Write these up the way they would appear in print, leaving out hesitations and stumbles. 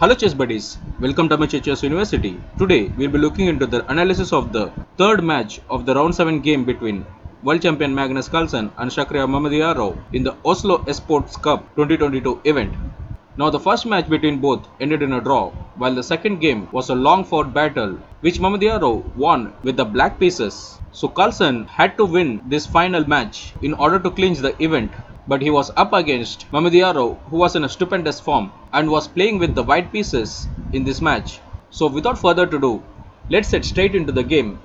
Hello chess buddies, welcome to Nc3 Chess University. Today we'll be looking into the analysis of the third match of the round 7 game between World Champion Magnus Carlsen and Shakhriyar Mamedyarov in the Oslo Es Chess Cup 2022 event. Now the first match between both ended in a draw, while the second game was a long fought battle which Mamedyarov won with the black pieces. So Carlsen had to win this final match in order to clinch the event, but he was up against Mamedyarov, who was in a stupendous form and was playing with the white pieces in this match. So without further ado, let's get straight into the game.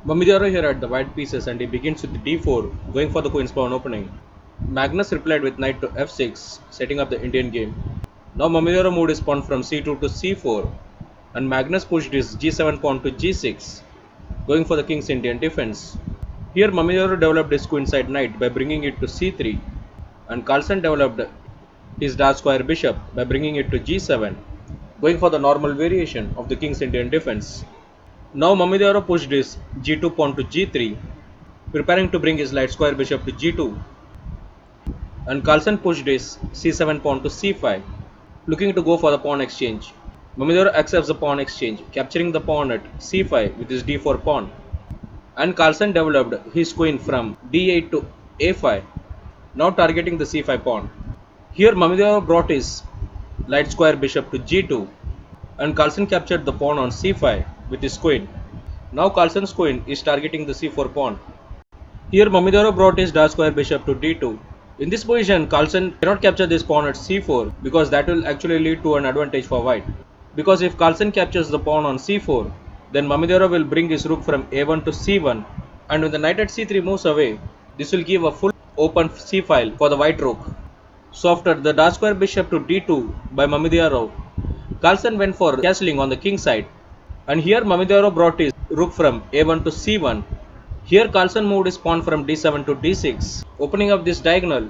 Mamedyarov here at the white pieces and he begins with d4, going for the queen's pawn opening. Magnus replied with knight to f6, setting up the Indian game. Now Mamedyarov moved his pawn from c2 to c4 and Magnus pushed his g7 pawn to g6, going for the king's Indian defense. Here Mamedyarov developed his queenside knight by bringing it to c3 and Carlsen developed his dark square bishop by bringing it to g7, going for the normal variation of the king's Indian defense. Now Mamedyarov pushed his g2 pawn to g3, preparing to bring his light square bishop to g2, and Carlsen pushed his c7 pawn to c5, looking to go for the pawn exchange. Mamedyarov accepts the pawn exchange, capturing the pawn at c5 with his d4 pawn, and Carlsen developed his queen from d8 to a5, now targeting the c5 pawn. Here Mamedyarov brought his light square bishop to g2 and Carlsen captured the pawn on c5 with his queen. Now Carlsen's queen is targeting the c4 pawn. Here Mamedyarov brought his dark square bishop to d2. In this position, Carlsen cannot capture this pawn at c4 because that will actually lead to an advantage for white. Because if Carlsen captures the pawn on c4, then Mamedyarov will bring his rook from a1 to c1, and when the knight at c3 moves away, this will give a full open c file for the white rook. So after the dark square bishop to d2 by Mamedyarov, Carlsen went for castling on the king side, and here Mamedyarov brought his rook from a1 to c1. Here Carlsen moved his pawn from d7 to d6, opening up this diagonal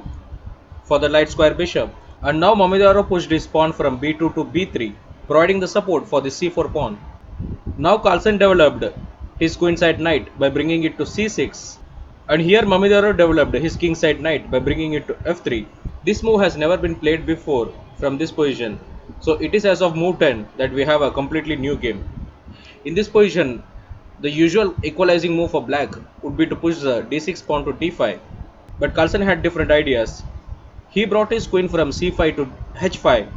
for the light square bishop, and now Mamedyarov pushed his pawn from b2 to b3, providing the support for the c4 pawn. Now Carlsen developed his queenside knight by bringing it to c6, and here Mamedyarov developed his kingside knight by bringing it to f3. This move has never been played before from this position, so it is as of move 10 that we have a completely new game. In this position, the usual equalizing move for black would be to push the d6 pawn to d5, but Carlsen had different ideas. He brought his queen from c5 to h5.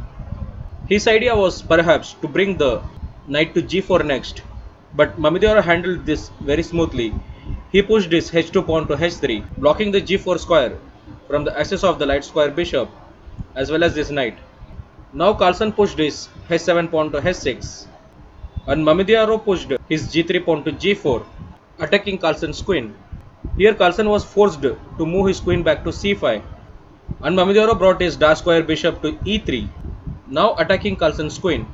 His idea was perhaps to bring the knight to g4 next, but Mamedyarov handled this very smoothly. He pushed his h2 pawn to h3, blocking the g4 square from the access of the light square bishop as well as this knight. Now Carlsen pushed his h7 pawn to h6, and Mamedyarov pushed his g3 pawn to g4, attacking Carlsen's queen. Here Carlsen was forced to move his queen back to c5, and Mamedyarov brought his dark square bishop to e3, now attacking Carlsen's queen.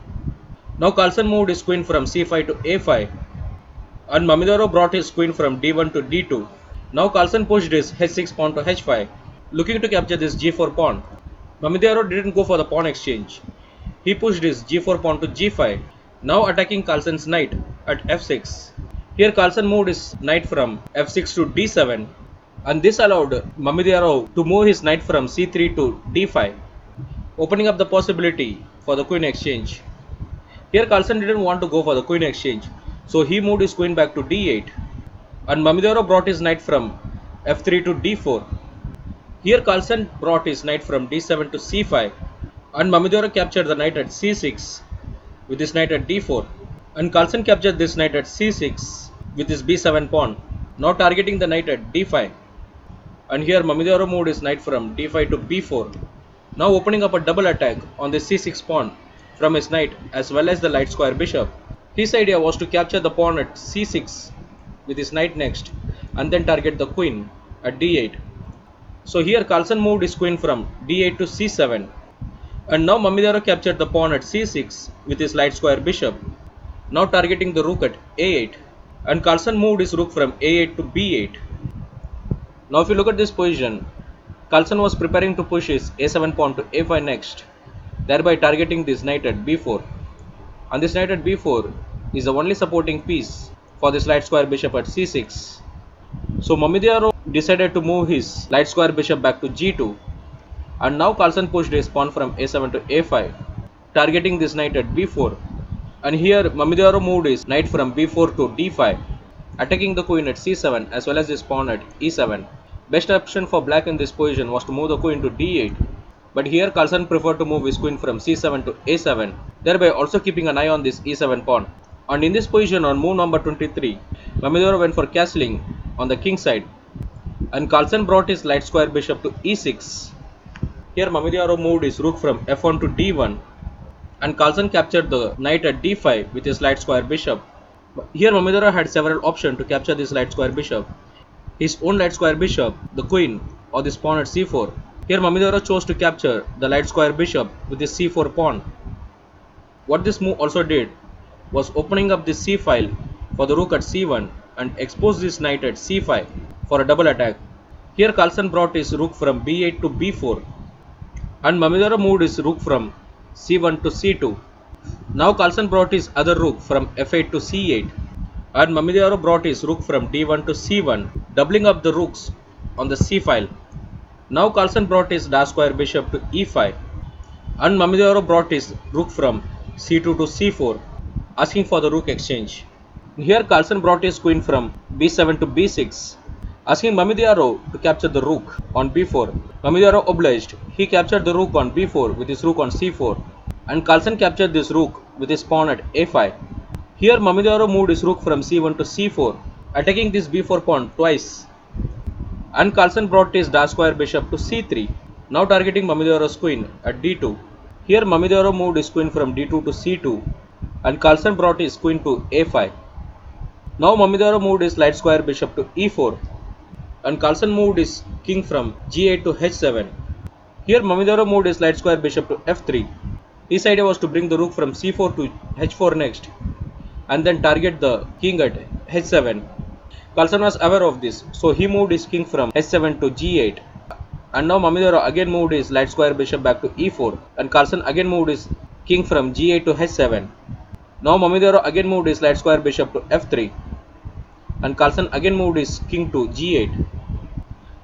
Now Carlsen moved his queen from c5 to a5, and Mamedyarov brought his queen from d1 to d2. Now Carlsen pushed his h6 pawn to h5, looking to capture this g4 pawn. Mamedyarov didn't go for the pawn exchange. He pushed his g4 pawn to g5, now attacking Carlsen's knight at f6. Here Carlsen moved his knight from f6 to d7, and this allowed Mamedyarov to move his knight from c3 to d5, opening up the possibility for the queen exchange. Here Carlsen didn't want to go for the queen exchange, so he moved his queen back to d8, and Mamedyarov brought his knight from f3 to d4. Here Carlsen brought his knight from d7 to c5, and Mamedyarov captured the knight at c6 with his knight at d4, and Carlsen captured this knight at c6 with his b7 pawn, now targeting the knight at d5. And here Mamedyarov moved his knight from d5 to b4, now opening up a double attack on the c6 pawn from his knight as well as the light square bishop. His idea was to capture the pawn at c6 with his knight next, and then target the queen at d8. So here Carlsen moved his queen from d8 to c7, and now Mamedyarov captured the pawn at c6 with his light square bishop, now targeting the rook at a8, and Carlsen moved his rook from a8 to b8. Now if you look at this position, Carlsen was preparing to push his a7 pawn to a5 next, thereby targeting this knight at b4, and this knight at b4 is the only supporting piece for this light square bishop at c6. So Mamedyarov decided to move his light square bishop back to g2, and now Carlsen pushed his pawn from a7 to a5, targeting this knight at b4. And here Mamedyarov moved his knight from b4 to d5, attacking the queen at c7 as well as his pawn at e7. Best option for black in this position was to move the queen to d8, but here Carlsen preferred to move his queen from c7 to a7, thereby also keeping an eye on this e7 pawn. And in this position on move number 23, Mamedyarov went for castling on the king side, and Carlsen brought his light square bishop to e6. Here Mamedyarov moved his rook from f1 to d1, and Carlsen captured the knight at d5 with his light square bishop. Here Mamedyarov had several options to capture this light square bishop. His own light square bishop, the queen, or this pawn at c4. Here Mamedyarov chose to capture the light square bishop with his c4 pawn. What this move also did was opening up this c file for the rook at c1 and expose this knight at c5 for a double attack. Here Carlsen brought his rook from b8 to b4, and Mamedyarov moved his rook from c1 to c2. Now Carlsen brought his other rook from f8 to c8, and Mamedyarov brought his rook from d1 to c1, doubling up the rooks on the c file. Now Carlsen brought his dark square bishop to e5, and Mamedyarov brought his rook from c2 to c4, asking for the rook exchange. Here Carlsen brought his queen from b7 to b6, asking Mamedyarov to capture the rook on b4. Mamedyarov obliged. He captured the rook on b4 with his rook on c4, and Carlsen captured this rook with his pawn at a5. Here Mamedyarov moved his rook from c1 to c4, attacking this b4 pawn twice, and Carlsen brought his dark square bishop to c3, now targeting Mamedyarov's queen at d2. Here Mamedyarov moved his queen from d2 to c2, and Carlsen brought his queen to a5. Now Mamedyarov moved his light square bishop to e4, and Carlsen moved his king from g8 to h7. Here Mamedyarov moved his light square bishop to f3. His idea was to bring the rook from c4 to h4 next, and then target the king at h7. Carlsen was aware of this, so he moved his king from h7 to g8. And now Mamedyarov again moved his light square bishop back to e4, and Carlsen again moved his king from g8 to h7. Now Mamedyarov again moved his light square bishop to f3, and Carlsen again moved his king to g8.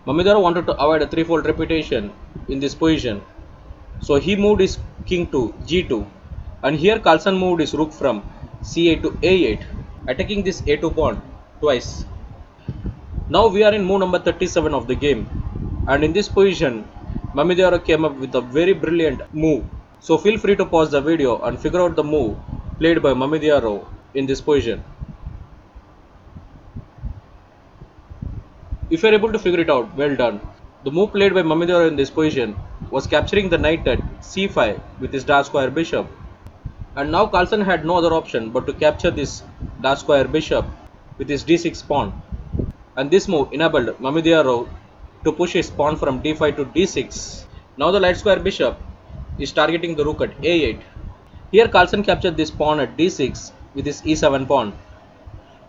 Mamedyarov wanted to avoid a threefold repetition in this position, so he moved his king to g2, and here Carlsen moved his rook from c8 to a8, attacking this a2 pawn twice. Now we are in move number 37 of the game, and in this position Mamedyarov came up with a very brilliant move. So feel free to pause the video and figure out the move played by Mamedyarov in this position. If you are able to figure it out, well done. The move played by Mamedyarov in this position was capturing the knight at c5 with his dark square bishop. And now Carlsen had no other option but to capture this dark square bishop with his d6 pawn. And this move enabled Mamedyarov to push his pawn from d5 to d6. Now the light square bishop is targeting the rook at a8. Here Carlsen captured this pawn at d6 with his e7 pawn,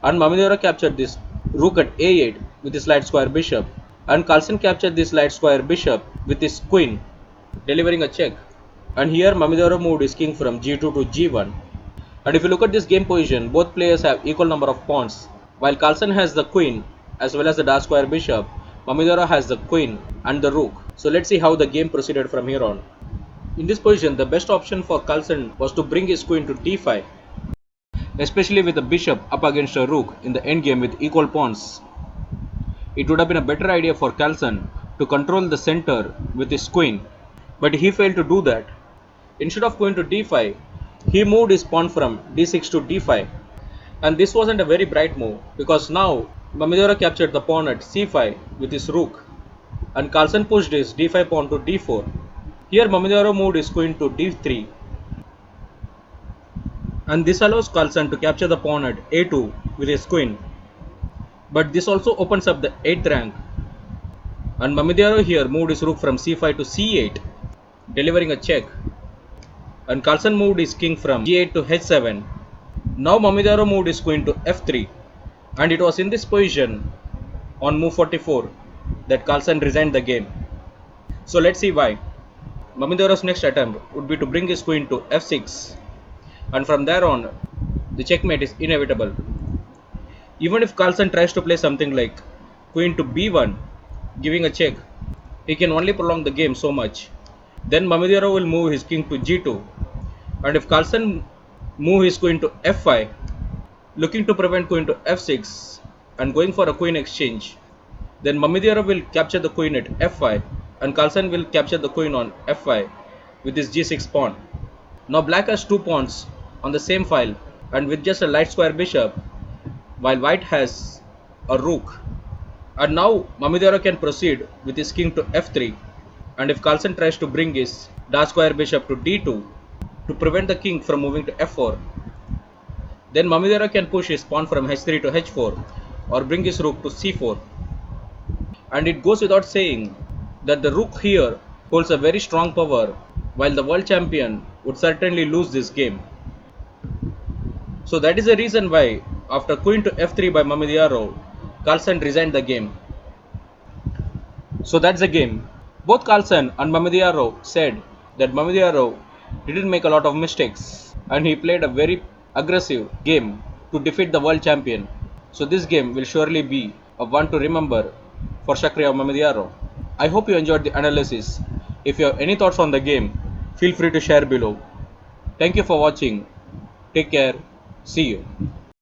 and Mamedyarov captured this rook at a8 with his light square bishop, and Carlsen captured this light square bishop with his queen, delivering a check. And here Mamedyarov moved his king from g2 to g1. And if you look at this game position, both players have equal number of pawns. While Carlsen has the queen as well as the dark square bishop, Mamedyarov has the queen and the rook. So let's see how the game proceeded from here on. In this position, the best option for Carlsen was to bring his queen to d5, especially with the bishop up against a rook in the endgame with equal pawns. It would have been a better idea for Carlsen to control the center with his queen, but he failed to do that. Instead of going to d5, he moved his pawn from d6 to d5, and this wasn't a very bright move because now Mamedyarov captured the pawn at c5 with his rook, and Carlsen pushed his d5 pawn to d4. Here Mamedyarov moved his queen to d3, and this allows Carlsen to capture the pawn at a2 with his queen. But this also opens up the 8th rank, and Mamedyarov here moved his rook from c5 to c8, delivering a check, and Carlsen moved his king from g8 to h7. Now Mamedyarov moved his queen to f3, and it was in this position on move 44 that Carlsen resigned the game. So let's see why. Mamedyarov's next attempt would be to bring his queen to f6, and from there on the checkmate is inevitable. Even if Carlsen tries to play something like queen to b1, giving a check, he can only prolong the game so much. Then Mamedyarov will move his king to g2, And if Carlsen move his queen to f5, looking to prevent queen to f6 and going for a queen exchange, then Mamedyarov will capture the queen at f5 and Carlsen will capture the queen on f5 with his g6 pawn. Now black has two pawns on the same file and with just a light square bishop, while white has a rook. And now Mamedyarov can proceed with his king to f3, and if Carlsen tries to bring his dark square bishop to d2 to prevent the king from moving to f4, then Mamedyarov can push his pawn from h3 to h4 or bring his rook to c4. And it goes without saying that the rook here holds a very strong power, while the world champion would certainly lose this game. So that is the reason why after queen to f3 by Mamedyarov, Carlsen resigned the game. So that's the game. Both Carlsen and Mamedyarov said that Mamedyarov didn't make a lot of mistakes and he played a very aggressive game to defeat the world champion. So this game will surely be a one to remember for Shakhriyar Mamedyarov. I hope you enjoyed the analysis. If you have any thoughts on the game, feel free to share below. Thank you for watching. Take care. See you.